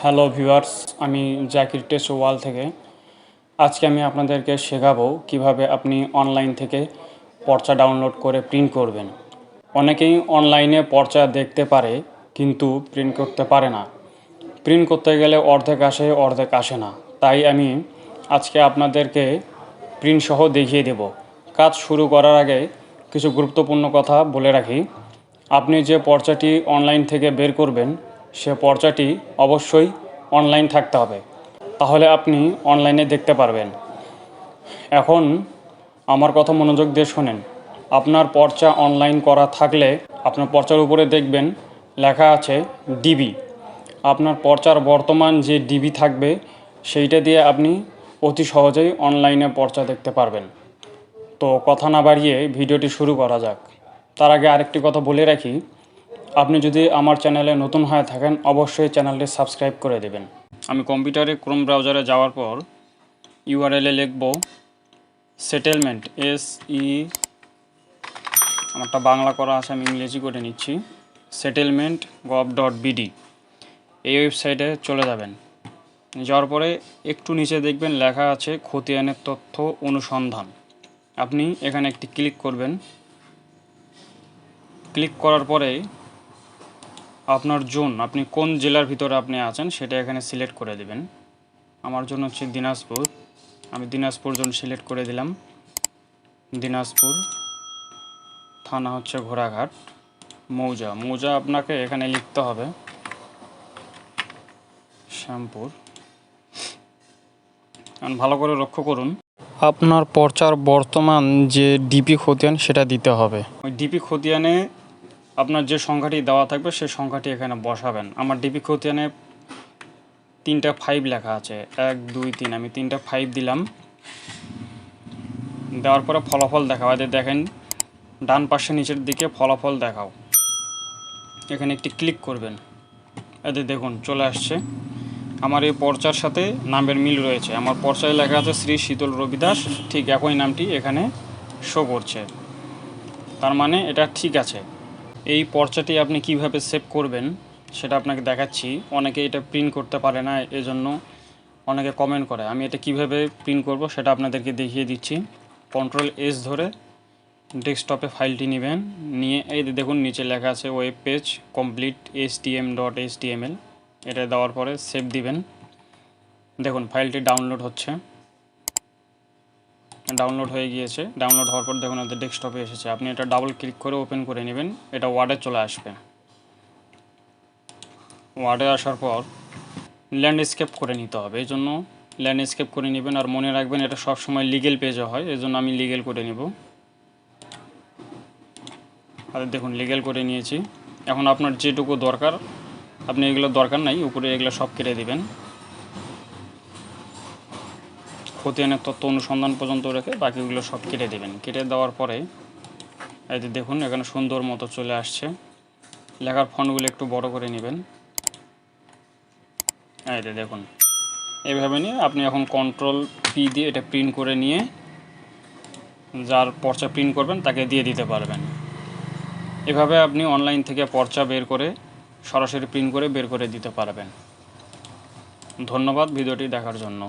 Hello viewers, আমি Zakir test ওয়াল থেকে আজকে আমি আপনাদেরকে শেখাবো কিভাবে আপনি অনলাইন থেকে পর্চা ডাউনলোড করে প্রিন্ট করবেন। অনেকেই অনলাইনে পর্চা দেখতে পারে কিন্তু প্রিন্ট করতে পারে না। প্রিন্ট করতে গেলে অর্ধেক আসে না। তাই আমি আজকে আপনাদেরকে প্রিন্ট সহ দেখিয়ে দেব। কাজ শুরু করার আগে কিছু গুরুত্বপূর্ণ কথা বলে রাখি। আপনি যে পর্চাটি অনলাইন থেকে বের করবেন সে পর্চাটি অবশ্যই অনলাইন থাকতে হবে, তাহলে আপনি অনলাইনে দেখতে পারবেন। এখন আমার কথা মনোযোগ দিয়ে শোনেন। আপনার পর্চা অনলাইন করা থাকলে আপনার পর্চার উপরে দেখবেন লেখা আছে ডিবি। আপনার পর্চার বর্তমান যে ডিবি থাকবে সেইটা দিয়ে আপনি অতি সহজেই অনলাইনে পর্চা দেখতে পারবেন। তো কথা না বাড়িয়ে ভিডিওটি শুরু করা যাক। তার আগে আরেকটি কথা বলে রাখি, আপনি যদি আমার চ্যানেলে নতুন হয়ে থাকেন অবশ্যই চ্যানেলটি সাবস্ক্রাইব করে দেবেন। আমি কম্পিউটারে ক্রোম ব্রাউজারে যাওয়ার পর ইউআরএলে লিখব সেটেলমেন্ট, আমারটা বাংলা করা আছে, আমি ইংরেজি করে নিচ্ছি, settlement.gov.bd। এই ওয়েবসাইটে চলে যাবেন। যাওয়ার পরে একটু নিচে দেখবেন লেখা আছে খতিয়ানের তথ্য অনুসন্ধান। আপনি এখানে একটি ক্লিক করবেন। ক্লিক করার পরে আপনার জোন, আপনি কোন জেলার ভিতরে আপনি আছেন সেটা এখানে সিলেক্ট করে দেবেন। আমার জন্য হচ্ছে দিনাজপুর, আমি দিনাজপুর জোন সিলেক্ট করে দিলাম। দিনাজপুর, থানা হচ্ছে ঘোড়াঘাট, মৌজা আপনাকে এখানে লিখতে হবে শ্যামপুর। ভালো করে লক্ষ্য করুন, আপনার পর্চার বর্তমান যে ডিপি খতিয়ান সেটা দিতে হবে। ওই ডিপি খতিয়ানে আপনার যে সংখ্যাটি দেওয়া থাকবে সেই সংখ্যাটি এখানে বসাবেন। আমার ডিপি খতিয়ানে 3টা 5 লেখা আছে, 1 2 3, আমি 3টা 5 দিলাম। দেওয়ার পরে ফলাফল দেখাও, এদের দেখেন ডান পাশে নিচের দিকে ফলাফল দেখাও, এখানে একটি ক্লিক করবেন। এদের দেখুন চলে আসছে। আমার এই পর্চার সাথে নামের মিল রয়েছে। আমার পর্চায় লেখা আছে শ্রী শীতল রবিদাস, ঠিক একই নামটি এখানে শো করছে, তার মানে এটা ঠিক আছে। এই পর্চাটি আপনি কিভাবে সেভ করবেন সেটা আপনাকে দেখাচ্ছি। অনেকে এটা প্রিন্ট করতে পারে না, এজন্য অনেকে কমেন্ট করে। আমি এটা কিভাবে প্রিন্ট করব সেটা আপনাদেরকে দেখিয়ে দিচ্ছি। Ctrl+S ধরে ডেস্কটপে ফাইলটি নেবেন, নিয়ে এই দেখুন নিচে লেখা আছে ওয়েব পেজ কমপ্লিট htm.html। এটা দেওয়ার পরে সেভ দিবেন। দেখুন ফাইলটি ডাউনলোড হচ্ছে, ডাউনলোড হয়ে গিয়েছে। ডাউনলোড হওয়ার পর দেখুন আমাদের ডেস্কটপে এসেছে। আপনি এটা ডাবল ক্লিক করে ওপেন করে নেবেন, এটা ওয়ার্ডে চলে আসবে। ওয়ার্ডে আসার পর ল্যান্ডস্কেপ করে নিতে হবে, এই জন্য ল্যান্ডস্কেপ করে নেবেন। আর মনে রাখবেন এটা সবসময় লিগেল পেজে হয়, এই জন্য আমি লিগেল করে নেব। আর দেখুন লিগেল করে নিয়েছি। এখন আপনার যেটুকু দরকার, আপনি এগুলো দরকার নাই, উপরে এগুলো সব কেটে দিবেন। খতিয়ানের তথ্য অনুসন্ধান পর্যন্ত রেখে বাকিগুলো সব কেটে দেবেন। কেটে দেওয়ার পরে এই যে দেখুন এখানে সুন্দর মতো চলে আসছে। লেখার ফন্টগুলো একটু বড় করে নেবেন। এই যে দেখুন এইভাবে নিয়ে আপনি এখন Ctrl+P দিয়ে এটা প্রিন্ট করে নিয়ে যার পর্চা প্রিন্ট করবেন তাকে দিয়ে দিতে পারবেন। এভাবে আপনি অনলাইন থেকে পর্চা বের করে সরাসরি প্রিন্ট করে বের করে দিতে পারবেন। ধন্যবাদ ভিডিওটি দেখার জন্য।